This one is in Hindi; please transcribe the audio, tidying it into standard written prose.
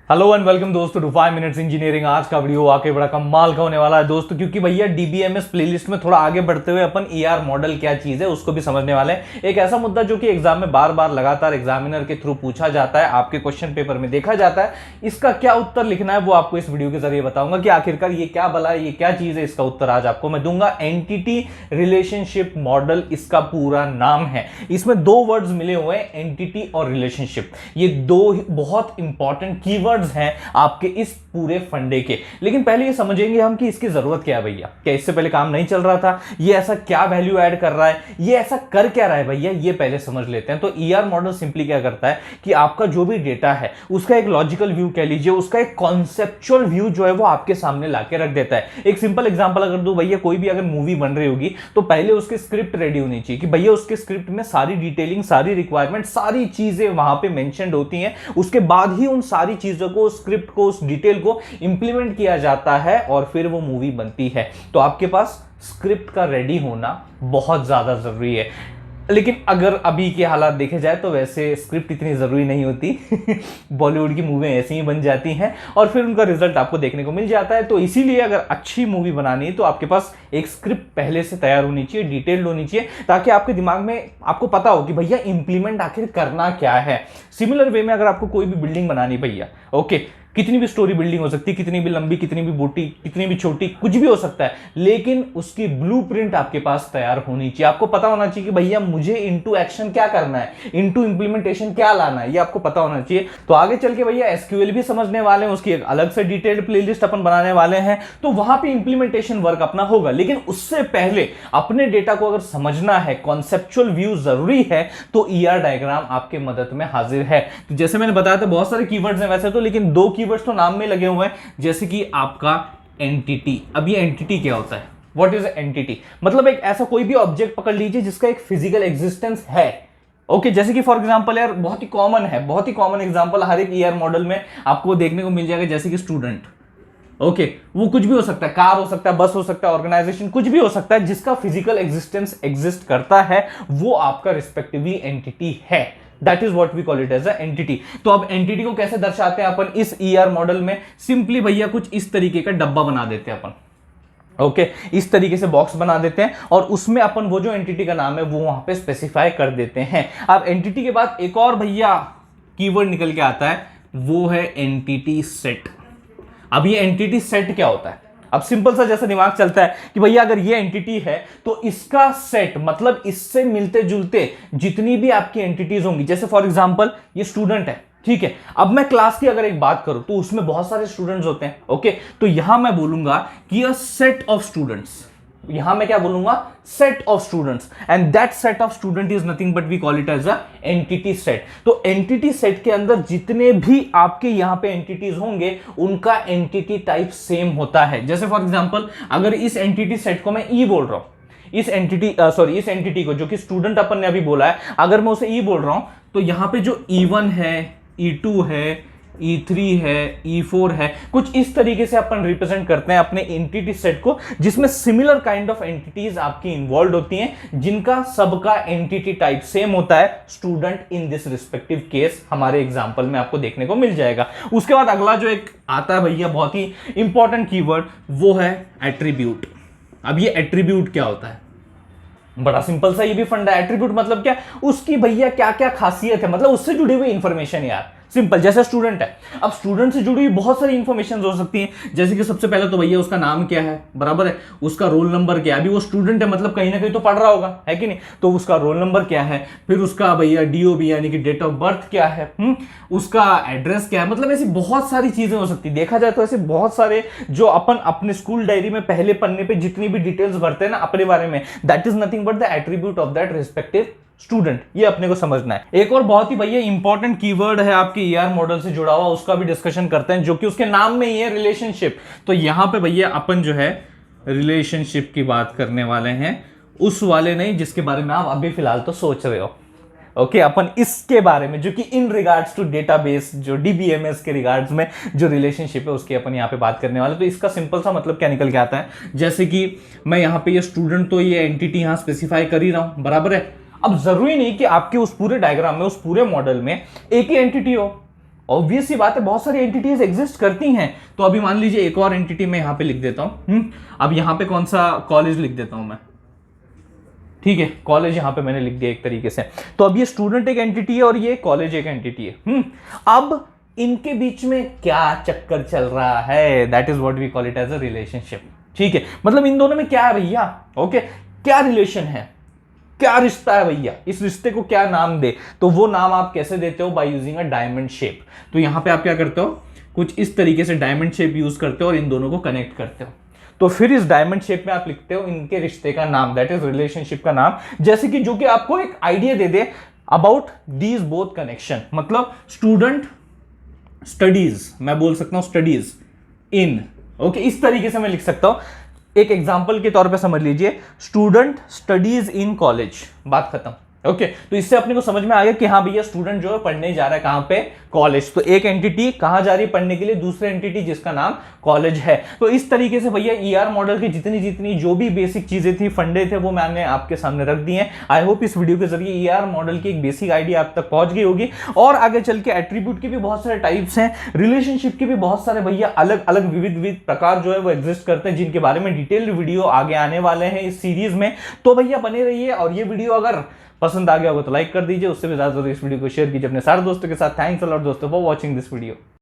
हेलो एंड वेलकम दोस्तों टू 5 मिनट्स इंजीनियरिंग। आज का वीडियो आके बड़ा कमाल का होने वाला है दोस्तों, क्योंकि भैया डीबीएमएस प्लेलिस्ट में थोड़ा आगे बढ़ते हुए अपन ईआर मॉडल क्या चीज है उसको भी समझने वाले हैं। एक ऐसा मुद्दा जो कि एग्जाम में बार बार लगातार एग्जामिनर के थ्रू पूछा जाता है, आपके क्वेश्चन पेपर में देखा जाता है, इसका क्या उत्तर लिखना है वो आपको इस वीडियो के जरिए बताऊंगा कि आखिरकार ये क्या भला है, ये क्या चीज है। इसका उत्तर आज आपको मैं दूंगा। एंटिटी रिलेशनशिप मॉडल इसका पूरा नाम है। इसमें दो वर्ड्स मिले हुए हैं, एंटिटी और रिलेशनशिप। ये दो बहुत इंपॉर्टेंट कीवर्ड हैं आपके इस पूरे फंडे के। लेकिन पहले ये समझेंगे हम कि इसकी जरूरत क्या है भैया। क्या इससे पहले काम नहीं चल रहा था? ये ऐसा क्या वैल्यू ऐड कर रहा है? ये ऐसा कर क्या रहा है भैया, ये पहले समझ लेते हैं। तो ईआर मॉडल सिंपली क्या करता है कि आपका जो भी डेटा है उसका एक लॉजिकल व्यू कह लीजिए, उसका एक कॉन्सेप्चुअल व्यू जो है वो आपके सामने लाके रख देता है। एक सिंपल एग्जांपल अगर दूं भैया, कोई भी अगर मूवी बन रही होगी तो पहले उसकी स्क्रिप्ट रेडी होनी चाहिए कि भैया उसके स्क्रिप्ट में सारी डिटेलिंग, सारी रिक्वायरमेंट, सारी चीजें वहां पे मेंशन्ड होती हैं। उसके बाद ही उन सारी चीजों को, स्क्रिप्ट को, उस डिटेल को इंप्लीमेंट किया जाता है और फिर वो मूवी बनती है। तो आपके पास स्क्रिप्ट का रेडी होना बहुत ज्यादा जरूरी है। लेकिन अगर अभी के हालात देखे जाए तो वैसे स्क्रिप्ट इतनी जरूरी नहीं होती बॉलीवुड की मूवी ऐसी ही बन जाती हैं और फिर उनका रिजल्ट आपको देखने को मिल जाता है। तो इसीलिए अगर अच्छी मूवी बनानी है तो आपके पास एक स्क्रिप्ट पहले से तैयार होनी चाहिए, डिटेल्ड होनी चाहिए, ताकि आपके दिमाग में आपको पता हो कि भैया इंप्लीमेंट आखिर करना क्या है। सिमिलर वे में अगर आपको कोई भी बिल्डिंग बनानी भैया, ओके, कितनी भी स्टोरी बिल्डिंग हो सकती है, कितनी भी लंबी, कितनी भी मोटी, कितनी भी छोटी, कुछ भी हो सकता है, लेकिन उसकी ब्लूप्रिंट आपके पास तैयार होनी चाहिए। आपको पता होना चाहिए कि भैया मुझे इनटू एक्शन क्या करना है, इनटू इंप्लीमेंटेशन क्या लाना है, ये आपको पता होना चाहिए। तो आगे चल के भैया एसक्यूएल भी समझने वाले हैं, उसकी एक अलग से डिटेल्ड प्लेलिस्ट अपन बनाने वाले हैं, तो वहां पे इंप्लीमेंटेशन वर्क अपना होगा। लेकिन उससे पहले अपने डेटा को अगर समझना है, कॉन्सेप्चुअल व्यू जरूरी है, तो ईआर डायग्राम आपके मदद में हाजिर है। तो जैसे मैंने बताया था बहुत सारे कीवर्ड्स हैं वैसे तो, लेकिन दो कीवर्ड्स तो नाम में लगे हुए हैं, जैसे कि आपका एंटिटी। अब ये एंटिटी क्या होता है? What is entity? मतलब एक ऐसा कोई भी ऑब्जेक्ट पकड़ लीजिए जिसका एक फिजिकल एग्जिस्टेंस है। ओके, जैसे कि फॉर एग्जांपल यार बहुत ही कॉमन है, बहुत ही कॉमन एग्जांपल हर एक ईआर मॉडल में आपको देखने को मिल जाएगा, जैसे कि स्टूडेंट। ओके, वो कुछ भी हो सकता है, कार हो सकता है, बस हो सकता है, ऑर्गेनाइजेशन, कुछ भी हो सकता है जिसका फिजिकल एग्जिस्टेंस एग्जिस्ट करता है, वो आपका रिस्पेक्टिवली एंटिटी है। That is what we call it as a entity. तो अब एंटिटी को कैसे दर्शाते हैं अपन इस ईआर मॉडल में? सिंपली भैया कुछ इस तरीके का डब्बा बना देते हैं अपन। ओके, इस तरीके से बॉक्स बना देते हैं और उसमें अपन वो जो एंटिटी का नाम है वो वहां पे स्पेसिफाई कर देते हैं। अब एंटिटी के बाद एक और भैया कीवर्ड निकल के आता है, वो है एंटिटी सेट। अब ये एंटिटी सेट क्या होता है? अब सिंपल सा जैसा दिमाग चलता है कि भैया अगर ये एंटिटी है तो इसका सेट, मतलब इससे मिलते जुलते जितनी भी आपकी एंटिटीज होंगी, जैसे फॉर एग्जांपल ये स्टूडेंट है, ठीक है। अब मैं क्लास की अगर एक बात करूं तो उसमें बहुत सारे स्टूडेंट्स होते हैं, ओके, तो यहां मैं बोलूंगा कि अ सेट ऑफ स्टूडेंट्स। यहां मैं क्या बोलूंगा? Set of students, and that set of student is nothing but we call it as a entity set. तो एंटिटी सेट के अंदर जितने भी आपके यहां पे एंटिटीज होंगे उनका एंटिटी टाइप सेम होता है। जैसे फॉर एग्जांपल अगर इस एंटिटी सेट को मैं ई बोल रहा हूं, इस एंटिटी को जो कि स्टूडेंट अपन ने अभी बोला है, अगर मैं उसे ई बोल रहा हूं तो यहां पे जो E1 है, E2 है, E3 है, E4 है, कुछ इस तरीके से अपन रिप्रेजेंट करते हैं अपने एंटिटी सेट को, जिसमें सिमिलर काइंड ऑफ एंटिटीज आपकी इन्वॉल्व होती हैं, जिनका सबका एंटिटी टाइप सेम होता है। Student in this respective case हमारे एग्जांपल में आपको देखने को मिल जाएगा। उसके बाद अगला जो एक आता है भैया बहुत ही इंपॉर्टेंट कीवर्ड, वो है एट्रीब्यूट। अब ये एट्रीब्यूट क्या होता है? बड़ा सिंपल सा ये भी फंडा है। एट्रीब्यूट मतलब क्या? उसकी भैया क्या क्या खासियत है, मतलब उससे जुड़ी हुई इंफॉर्मेशन यार। सिंपल, जैसे स्टूडेंट है, अब स्टूडेंट से जुड़ी हुई बहुत सारी इंफॉर्मेशन हो सकती हैं, जैसे कि सबसे पहले तो भैया उसका नाम क्या है, बराबर है, उसका रोल नंबर क्या है। अभी वो स्टूडेंट है मतलब कहीं ना कहीं तो पढ़ रहा होगा, है कि नहीं, तो उसका रोल नंबर क्या है, फिर उसका भैया डीओबी यानी कि डेट ऑफ बर्थ क्या है, उसका एड्रेस क्या है। मतलब ऐसी बहुत सारी चीजें हो सकती है। देखा जाए तो ऐसे बहुत सारे जो अपन अपने स्कूल डायरी में पहले पन्ने पे जितनी भी डिटेल्स भरते हैं ना अपने बारे में, that is nothing but the attribute of that respective student. ये अपने को समझना है। एक और बहुत ही भैया इंपॉर्टेंट कीवर्ड है आपके ईआर मॉडल से जुड़ा हुआ, उसका भी डिस्कशन करते हैं, जो कि उसके नाम में ही है, रिलेशनशिप। तो यहां पे भैया अपन जो है रिलेशनशिप की बात करने वाले हैं, उस वाले नहीं जिसके बारे में आप अभी फिलहाल तो सोच रहे हो। ओके, अपन इसके बारे में जो कि इन रिगार्ड्स टू डेटाबेस, जो डीबीएमएस के रिगार्ड्स में जो रिलेशनशिप है उसकी अपन यहाँ पे बात करने वाले। तो इसका सिंपल सा मतलब क्या निकल के आता है, जैसे कि मैं यहाँ पे ये स्टूडेंट, तो ये एंटिटी यहाँ स्पेसिफाई कर ही रहा हूं, बराबर है। अब जरूरी नहीं कि आपके उस पूरे डायग्राम में, उस पूरे मॉडल में एक ही एंटिटी हो। ऑब्वियस सी बात है, बहुत सारी एंटिटीज एग्जिस्ट करती हैं। तो अभी मान लीजिए एक और एंटिटी मैं यहां पे लिख देता हूं। अब यहां पे कौन सा कॉलेज लिख देता हूं मैं, ठीक है, कॉलेज यहां पे मैंने लिख दिया एक तरीके से। तो अब ये स्टूडेंट एक एंटिटी है और ये कॉलेज एक एंटिटी है। अब इनके बीच में क्या चक्कर चल रहा है, that is what we call it as a relationship. ठीक है, मतलब इन दोनों में क्या है भैया, ओके, क्या रिलेशन है, क्या रिश्ता है भैया, इस रिश्ते को क्या नाम दे। तो वो नाम आप कैसे देते हो, by using a diamond shape. तो यहां पे आप क्या करते हो, कुछ इस तरीके से डायमंड शेप यूज करते हो और इन दोनों को कनेक्ट करते हो। तो फिर इस डायमंड शेप में आप लिखते हो इनके रिश्ते का नाम, दैट इज रिलेशनशिप का नाम, जैसे कि जो कि आपको एक idea they they about these both connection. मतलब स्टूडेंट स्टडीज, मैं बोल सकता हूं स्टडीज इन, ओके, इस तरीके से मैं लिख सकता हूं। एक एग्जांपल के तौर पे समझ लीजिए, स्टूडेंट स्टडीज इन कॉलेज, बात खत्म। ओके, तो इससे अपने को समझ में आ गया कि हाँ भैया स्टूडेंट जो है पढ़ने जा रहा है कहां पे, कॉलेज। तो एक एंटिटी कहां जा रही है पढ़ने के लिए, दूसरे एंटिटी जिसका नाम कॉलेज है। तो इस तरीके से भैया ईआर मॉडल की जितनी जितनी जो भी बेसिक चीजें थी, फंडे थे, वो मैंने आपके सामने रख दिए हैं। आई होप इस वीडियो के जरिए ईआर मॉडल की एक बेसिक आइडिया आप तक पहुंच गई होगी। और आगे चल के एट्रीब्यूट के भी बहुत सारे टाइप्स हैं, रिलेशनशिप के भी बहुत सारे भैया अलग अलग विविध विविध प्रकार जो है वो एग्जिस्ट करते हैं, जिनके बारे में डिटेल्ड वीडियो आगे आने वाले हैं इस सीरीज में। तो भैया बने रहिए, और ये वीडियो अगर पसंद आ गया होगा तो लाइक कर दीजिए, उससे भी ज्यादा इस वीडियो को शेयर कीजिए अपने सारे दोस्तों के साथ। थैंक्स अ लॉट दोस्तों फॉर वॉचिंग दिस वीडियो।